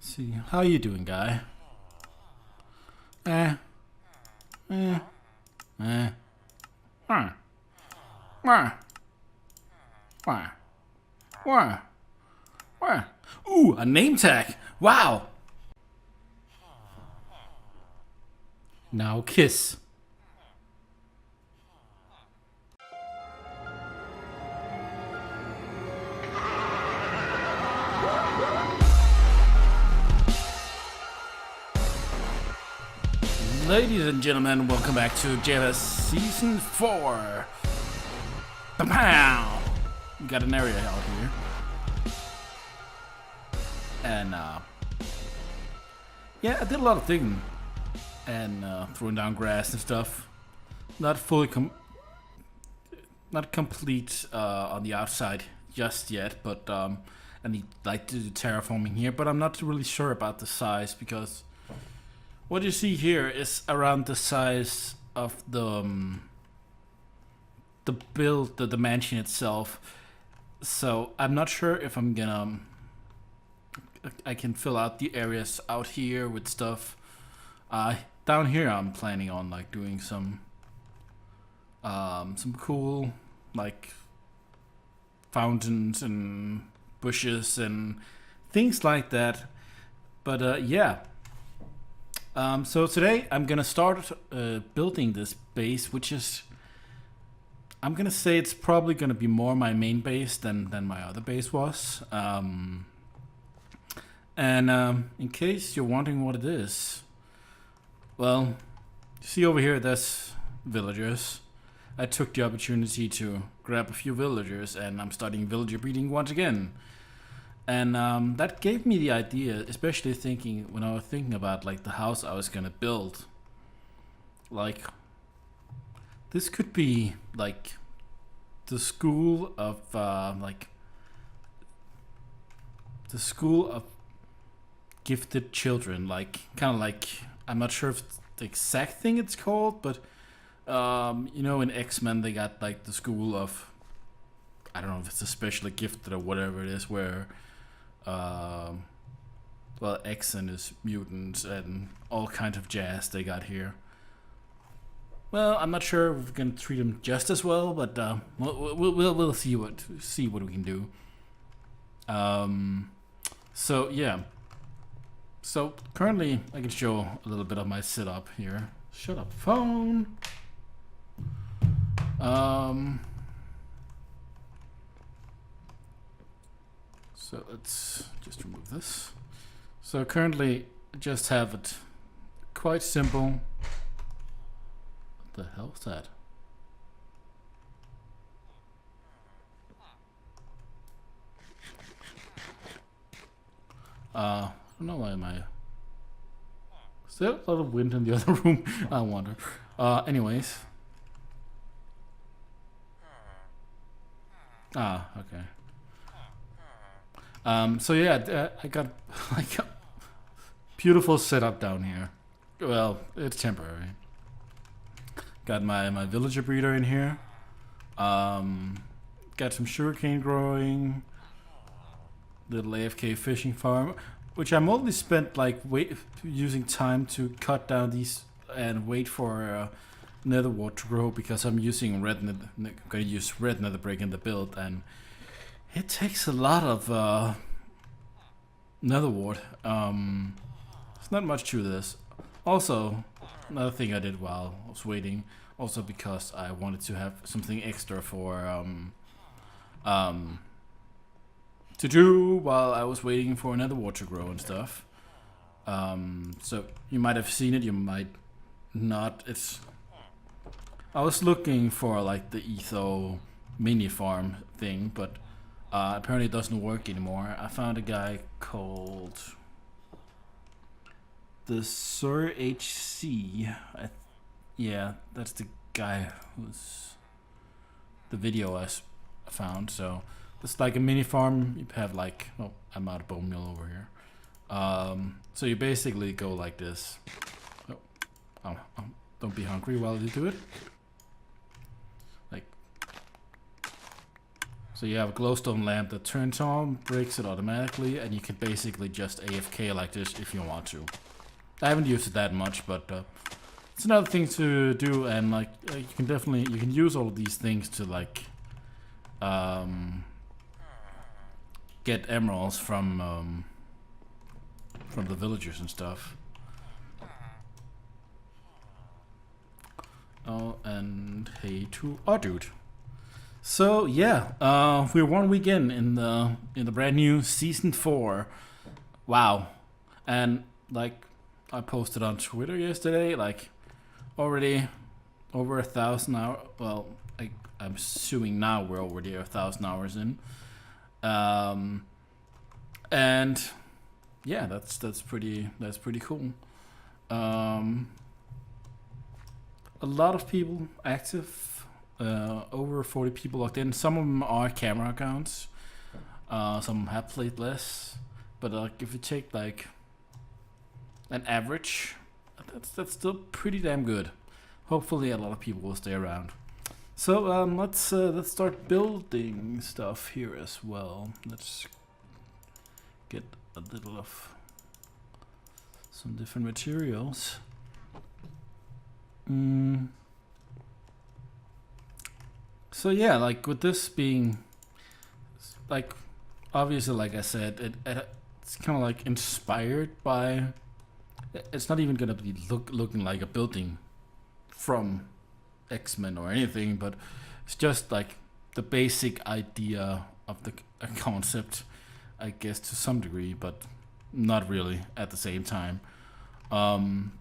See, how you doing, guy? Huh. Ooh, a name tag. Wow. Now kiss. Ladies and gentlemen, welcome back to JFS Season 4. Pow! We got an area out here. And, yeah, I did a lot of digging. And, throwing down grass and stuff. Not fully not complete, on the outside just yet, but, I need, like, to do terraforming here. But I'm not really sure about the size, because what you see here is around the size of the build, the mansion itself. So I'm not sure if I'm gonna, I can fill out the areas out here with stuff. Down here I'm planning on like doing some cool like fountains and bushes and things like that. But yeah. So today I'm gonna start building this base, which is, I'm gonna say it's probably gonna be more my main base than my other base was. In case you're wondering what it is, well, you see over here, there's villagers. I took the opportunity to grab a few villagers, and I'm starting villager breeding once again. And that gave me the idea, especially when I was thinking about like the house I was gonna build. Like, this could be like the school of gifted children. Like, kind of like, I'm not sure if it's the exact thing it's called, but you know, in X-Men they got like the school of, I don't know if it's especially gifted or whatever it is, where well, X-Men is mutants and all kinds of jazz they got here. Well, I'm not sure if we can treat them just as well, but we'll see what we can do. So yeah. So currently, I can show a little bit of my setup here. Shut up, phone. So let's just remove this. So currently, I just have it quite simple. What the hell is that? I don't know why am I... Is there a lot of wind in the other room? I wonder. Anyways. Okay. So yeah, I got beautiful setup down here. Well, it's temporary. Got my villager breeder in here. Got some sugarcane growing. Little AFK fishing farm, which I mostly spent like using time to cut down these and wait for nether wart to grow, because I'm using gonna use red nether brick in the build, and it takes a lot of nether wart. There's not much to this. Also, another thing I did while I was waiting, also because I wanted to have something extra for to do while I was waiting for another wart to grow and stuff. So you might have seen it, you might not. I was looking for like the Etho mini farm thing, but apparently it doesn't work anymore. I found a guy called the Sir HC. Yeah, that's the guy who's the video I found. So it's like a mini farm. You have like, oh, I'm out of bone meal over here. So you basically go like this. Oh, don't be hungry while you do it. Like So you have a glowstone lamp that turns on, breaks it automatically, and you can basically just AFK like this if you want to. I haven't used it that much, but it's another thing to do, and like you can use all of these things to like get emeralds from the villagers and stuff. Oh, and hey to our dude. So yeah, we're 1 week in the brand new season 4. Wow, and like I posted on Twitter yesterday, like already over 1,000 hours. Well, I'm assuming now we're already 1,000 hours in, and yeah, that's pretty cool. A lot of people active. Over 40 people logged in. Some of them are camera accounts. Some have played less. But like, if you take like an average, that's still pretty damn good. Hopefully, a lot of people will stay around. So let's start building stuff here as well. Let's get a little of some different materials. So yeah, like with this being, like, obviously, like I said, it's kind of like inspired by. It's not even gonna be looking like a building from X-Men or anything, but it's just like the basic idea of the concept, I guess, to some degree, but not really at the same time. Kind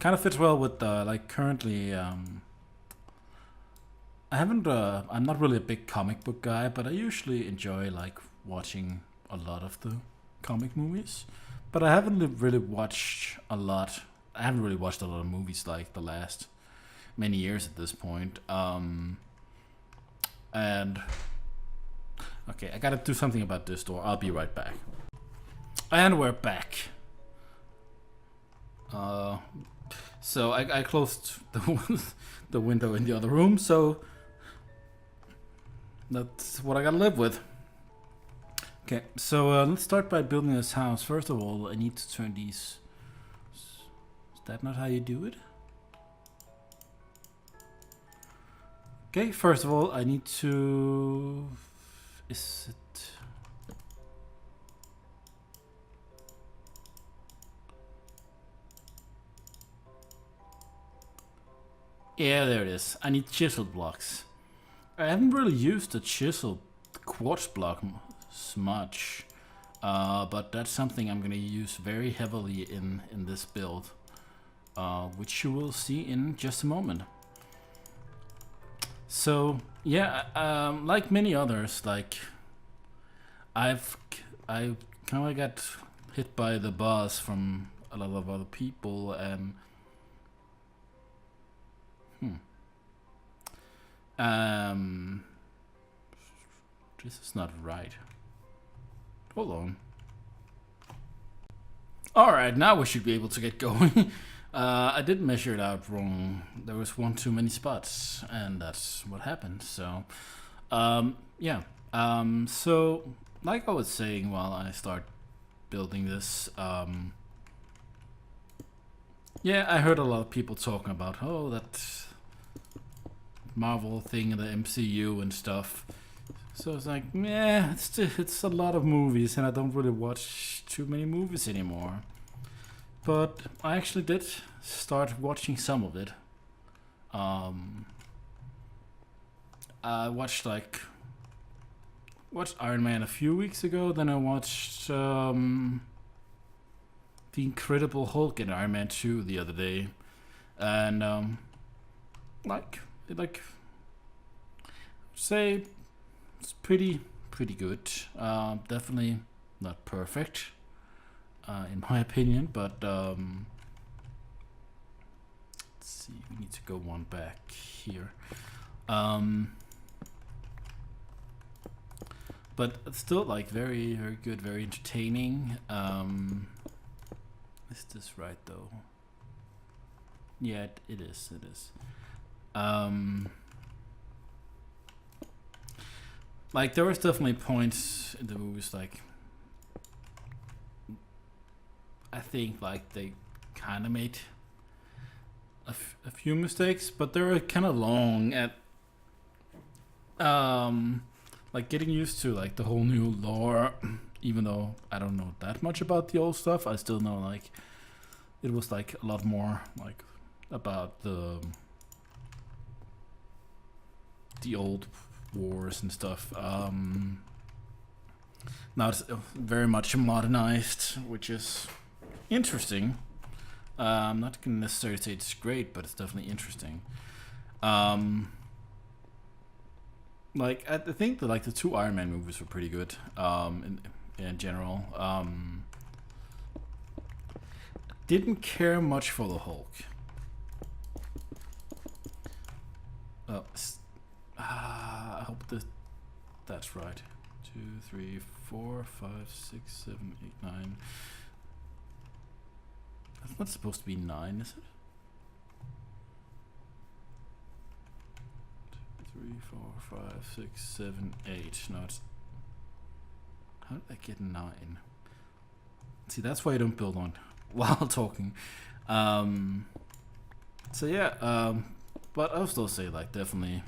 of fits well with like currently. I'm not really a big comic book guy, but I usually enjoy like watching a lot of the comic movies. But I haven't really watched a lot. I haven't really watched a lot of movies like the last many years at this point. And okay, I gotta do something about this door. I'll be right back. And we're back. So I closed the window in the other room, so that's what I gotta live with. Okay, so let's start by building this house. First of all, I need to turn these. Is that not how you do it? Okay, first of all, I need to. Is it? Yeah, there it is. I need chisel blocks. I haven't really used the chisel quartz block much, but that's something I'm gonna use very heavily in this build, which you will see in just a moment. So yeah, like many others, like I kind of got hit by the buzz from a lot of other people, and this is not right. Hold on. Alright, now we should be able to get going. I did measure it out wrong. There was one too many spots, and that's what happened. So, yeah. So, like I was saying while I start building this, yeah, I heard a lot of people talking about, oh, that Marvel thing in the MCU and stuff. So it's like, yeah, it's a lot of movies, and I don't really watch too many movies anymore. But I actually did start watching some of it. I watched Iron Man a few weeks ago. Then I watched The Incredible Hulk in Iron Man 2 the other day, and say it's pretty good. Definitely not perfect, in my opinion, but let's see. We need to go one back here. But it's still like very good, very entertaining. Is this right though? Yeah, it is. like there was definitely points in the movies, like I think like they kind of made a few mistakes, but they were kind of long at like getting used to like the whole new lore. Even though I don't know that much about the old stuff, I still know like it was like a lot more like about the old wars and stuff. Now it's very much modernized, which is interesting. I'm not gonna necessarily say it's great, but it's definitely interesting. Like I think that like the 2 Iron Man movies were pretty good. In general, didn't care much for the Hulk. I hope that's right. 2, 3, 4, 5, 6, 7, 8, 9. That's not supposed to be 9, is it? 2, 3, 4, 5, 6, 7, 8. No, it's. How did I get 9? See, that's why I don't build on while talking. So yeah, but I'll still say like definitely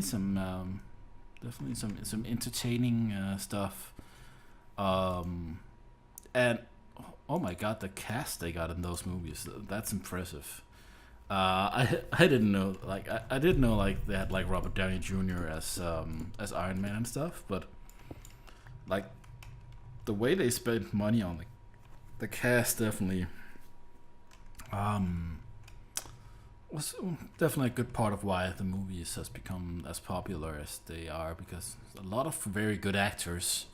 some entertaining stuff. And oh my god, the cast they got in those movies, that's impressive. I didn't know, like I didn't know like they had like Robert Downey Jr. as Iron Man and stuff, but like the way they spent money on the cast definitely was definitely a good part of why the movies has become as popular as they are, because a lot of very good actors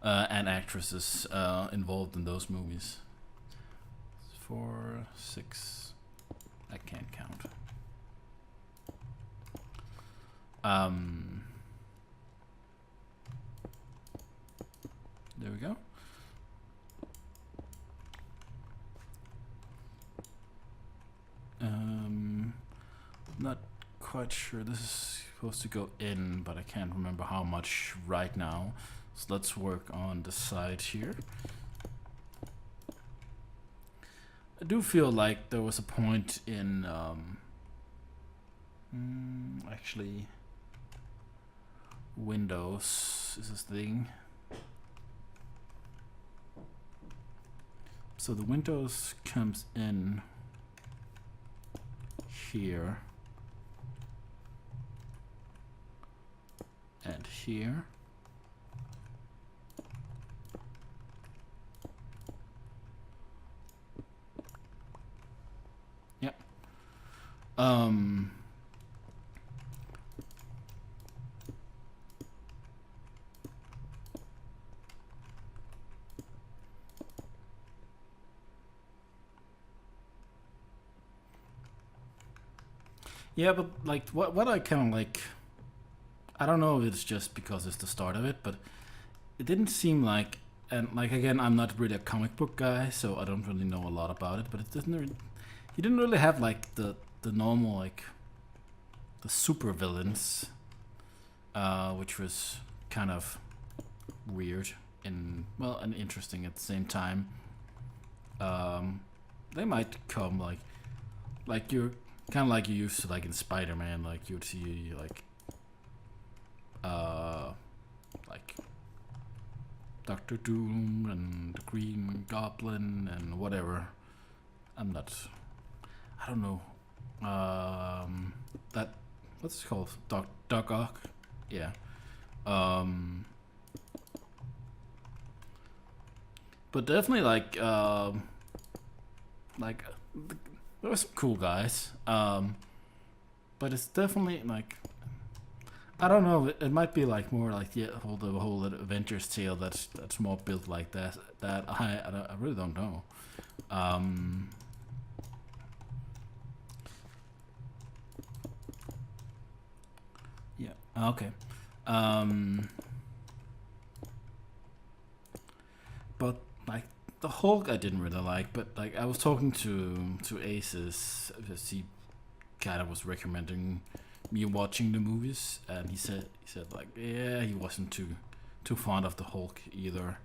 and actresses involved in those movies. 4, 6, I can't count. There we go. Not quite sure. This is supposed to go in, but I can't remember how much right now. So let's work on the side here. I do feel like there was a point in actually Windows is this thing. So the Windows comes in here and here. Yep. Yeah, but like what I kind of like, I don't know if it's just because it's the start of it, but it didn't seem like, and like again, I'm not really a comic book guy, so I don't really know a lot about it, but it didn't. He didn't really have like the normal like the super villains, which was kind of weird and well and interesting at the same time. They might come like you're kind of like you used to like in Spider-Man, like you'd see like Doctor Doom and the Green Goblin and whatever. I don't know. That what's it called? Doc Ock? Yeah. But definitely like there were some cool guys. But it's definitely like I don't know. It might be like more like the whole Avengers tale that's more built like that. I really don't know. Yeah. Okay. But like the Hulk, I didn't really like. But like I was talking to Aces, because he kind of was recommending me watching the movies, and he said like, yeah, he wasn't too fond of the Hulk either.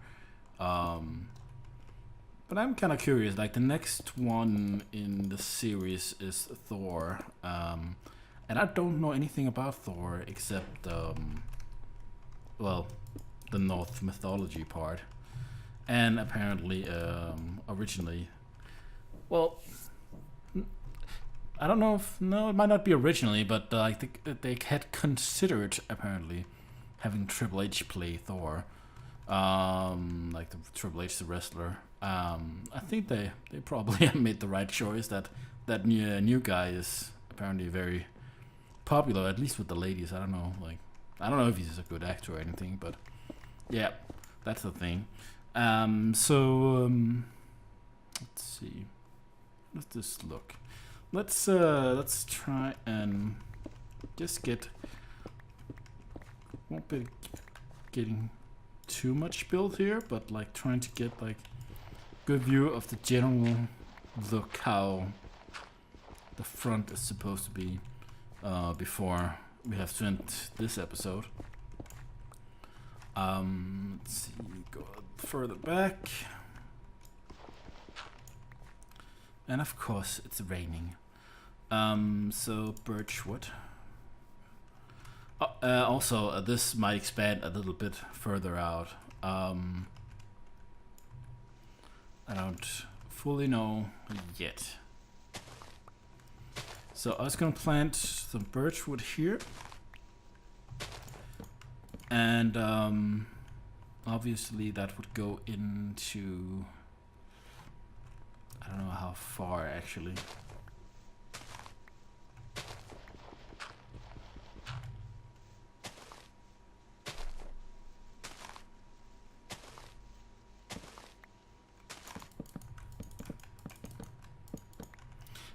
But I'm kind of curious. Like, the next one in the series is Thor, and I don't know anything about Thor except well, the North mythology part, and apparently originally, well, I don't know if, no, it might not be originally, but I think they had considered apparently having Triple H play Thor, like the Triple H the wrestler. I think they probably have made the right choice. That new guy is apparently very popular, at least with the ladies. I don't know, like, I don't know if he's a good actor or anything, but yeah, that's the thing. So let's see. Let's just look. Let's try and just get, won't be getting too much build here, but like trying to get like good view of the general look, how the front is supposed to be before we have to end this episode. Let's see, go further back, and of course it's raining. So birchwood. Also, this might expand a little bit further out. I don't fully know yet. So I was gonna plant some birchwood here, and obviously that would go into, I don't know how far actually.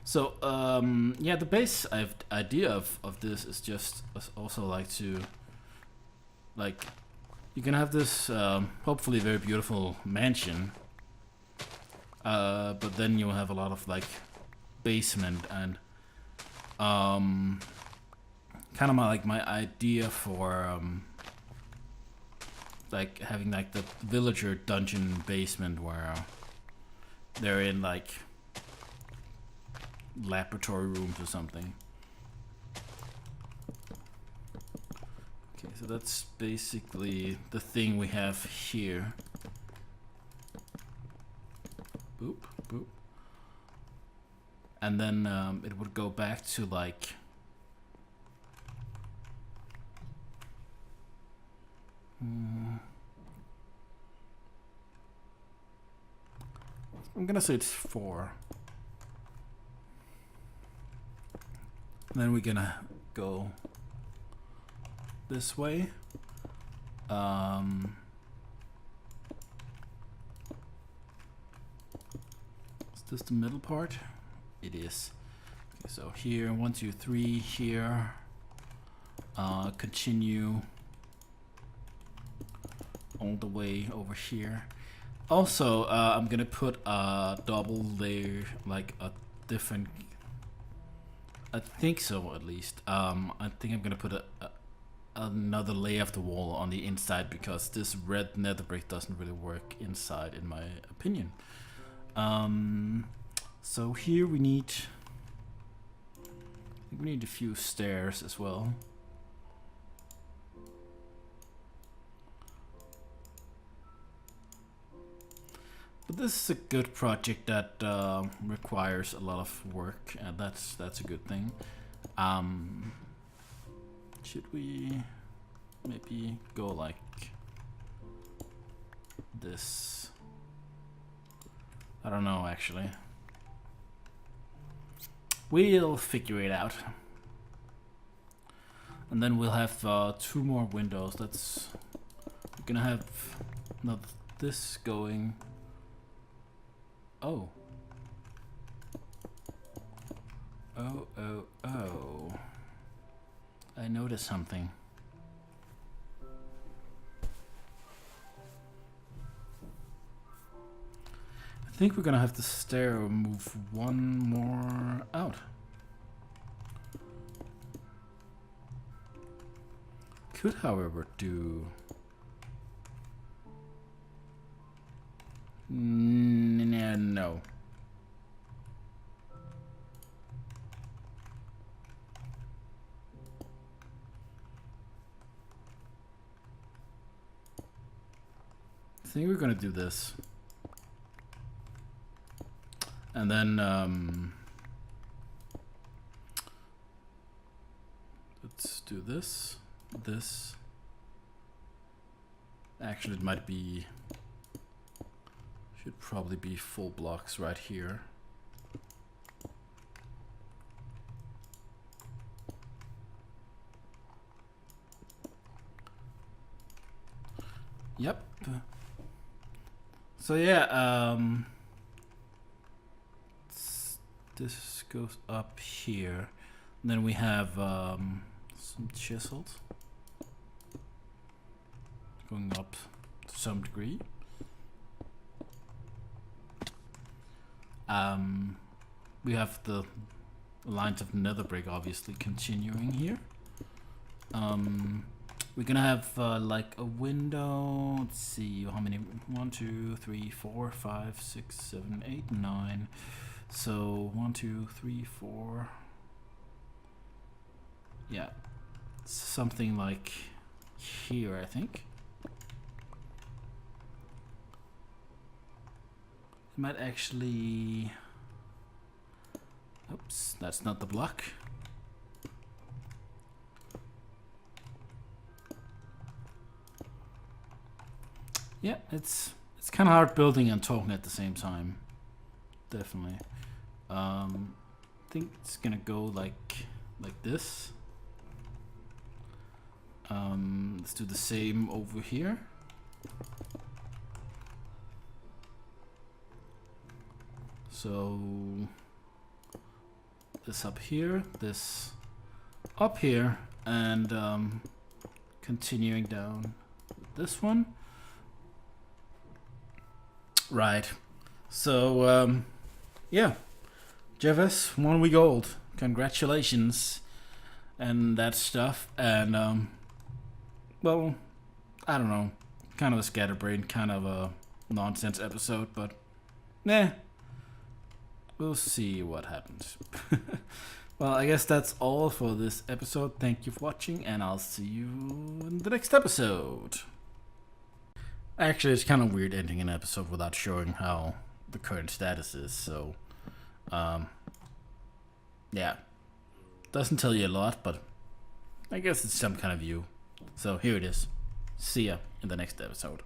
So yeah, the base idea of this is just also like to, like, you can have this hopefully very beautiful mansion, but then you'll have a lot of like basement and kind of my idea for like having like the villager dungeon basement where they're in like laboratory rooms or something. Okay, so that's basically the thing we have here. Boop, boop. And then it would go back to like I'm gonna say it's 4. And then we're gonna go this way. Is this the middle part? It is. Okay, so here, 1, 2, 3, here. Continue all the way over here. Also, I'm gonna put a double layer, like a different, I think so at least. I think I'm gonna put another layer of the wall on the inside because this red nether brick doesn't really work inside, in my opinion. So here we need, I think we need a few stairs as well. But this is a good project that requires a lot of work, and that's a good thing. Should we maybe go like this? I don't know actually. We'll figure it out. And then we'll have 2 more windows. We're gonna have not this going. Oh. Oh. I noticed something. I think we're gonna have the stair move 1 more out. could, however, do... No. I think we're gonna do this. And then let's do this. This. Actually, it might be... should probably be full blocks right here. Yep. So yeah, this goes up here. And then we have some chisels going up to some degree. We have the lines of nether brick obviously continuing here. We're gonna have like a window. Let's see how many. 1, 2, 3, 4, 5, 6, 7, 8, 9. So 1, 2, 3, 4. Yeah, something like here, I think. It might actually. Oops, that's not the block. Yeah, it's kind of hard building and talking at the same time. Definitely. I think it's gonna go like this. Let's do the same over here. So this up here, this up here, and continuing down this one. Right. So yeah, JFS 1 week old. Congratulations and that stuff. And well, I don't know, kind of a scatterbrained, kind of a nonsense episode, but nah, we'll see what happens. Well, I guess that's all for this episode. Thank you for watching, and I'll see you in the next episode. Actually, it's kind of weird ending an episode without showing how the current status is, so yeah, doesn't tell you a lot, but I guess it's some kind of view. So here it is. See ya in the next episode.